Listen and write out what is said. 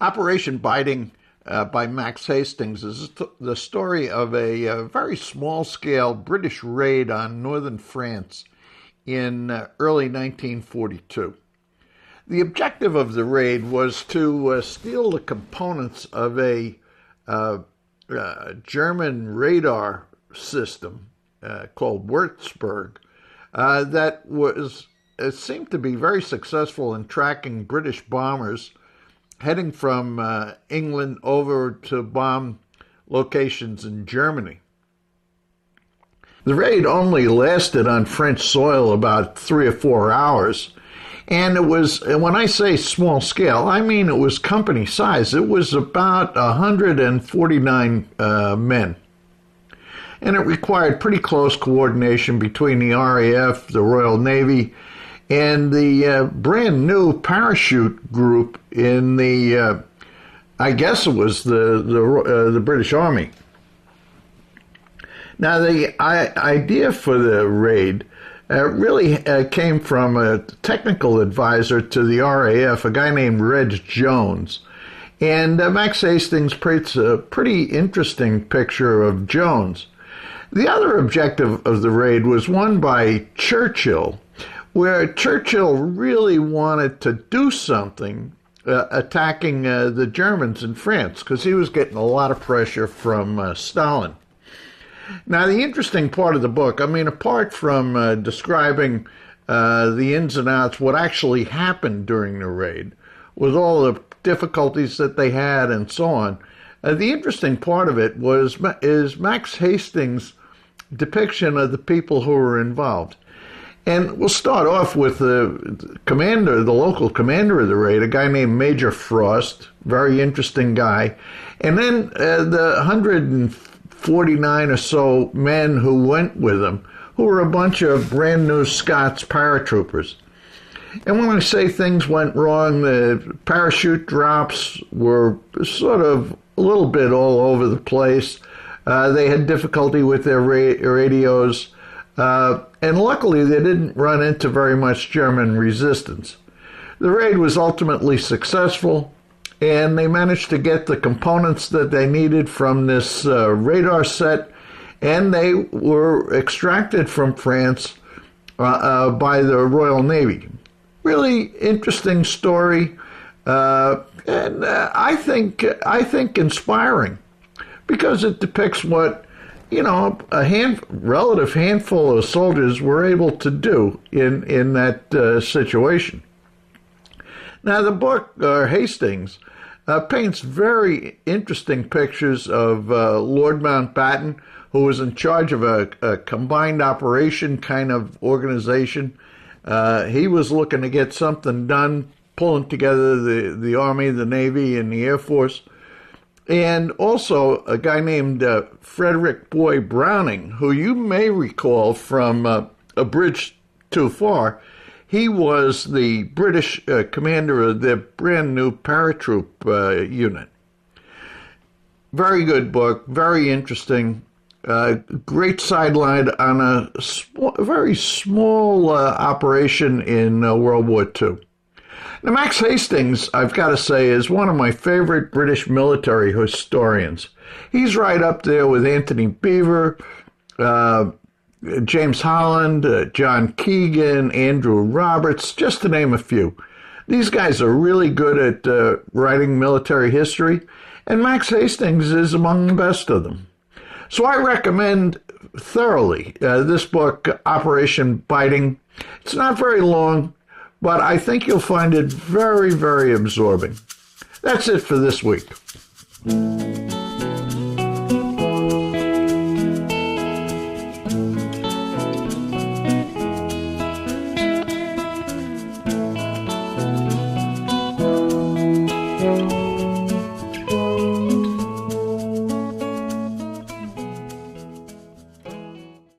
Operation Biting by Max Hastings is the story of a very small-scale British raid on northern France in early 1942. The objective of the raid was to steal the components of a German radar system called Würzburg that seemed to be very successful in tracking British bombers heading from England over to bomb locations in Germany. The raid only lasted on French soil about 3 or 4 hours, and it was, when I say small scale, I mean it was company size. It was about 149 men, and it required pretty close coordination between the RAF, the Royal Navy, and the brand new parachute group in the, I guess it was the British Army. Now, the idea for the raid really came from a technical advisor to the RAF, a guy named Reg Jones. And Max Hastings paints a pretty interesting picture of Jones. The other objective of the raid was one by Churchill, where Churchill really wanted to do something attacking the Germans in France, because he was getting a lot of pressure from Stalin. Now, the interesting part of the book, I mean, apart from describing the ins and outs, what actually happened during the raid, with all the difficulties that they had and so on, the interesting part of it is Max Hastings' depiction of the people who were involved. And we'll start off with the commander, the local commander of the raid, a guy named Major Frost, very interesting guy. And then the 149 or so men who went with him, who were a bunch of brand new Scots paratroopers. And when I say things went wrong, the parachute drops were sort of a little bit all over the place. They had difficulty with their radios. And luckily, they didn't run into very much German resistance. The raid was ultimately successful, and they managed to get the components that they needed from this radar set, and they were extracted from France by the Royal Navy. Really interesting story, and I think inspiring, because it depicts what a relative handful of soldiers were able to do in that situation. Now, the book, Hastings, paints very interesting pictures of Lord Mountbatten, who was in charge of a combined operation kind of organization. He was looking to get something done, pulling together the Army, the Navy, and the Air Force. And also a guy named Frederick Boy Browning, who you may recall from A Bridge Too Far. He was the British commander of the brand new paratroop unit. Very good book, very interesting. Great sideline on a very small operation in World War II. Now, Max Hastings, I've got to say, is one of my favorite British military historians. He's right up there with Anthony Beevor, James Holland, John Keegan, Andrew Roberts, just to name a few. These guys are really good at writing military history, and Max Hastings is among the best of them. So I recommend thoroughly this book, Operation Biting. It's not very long, but I think you'll find it very, very absorbing. That's it for this week.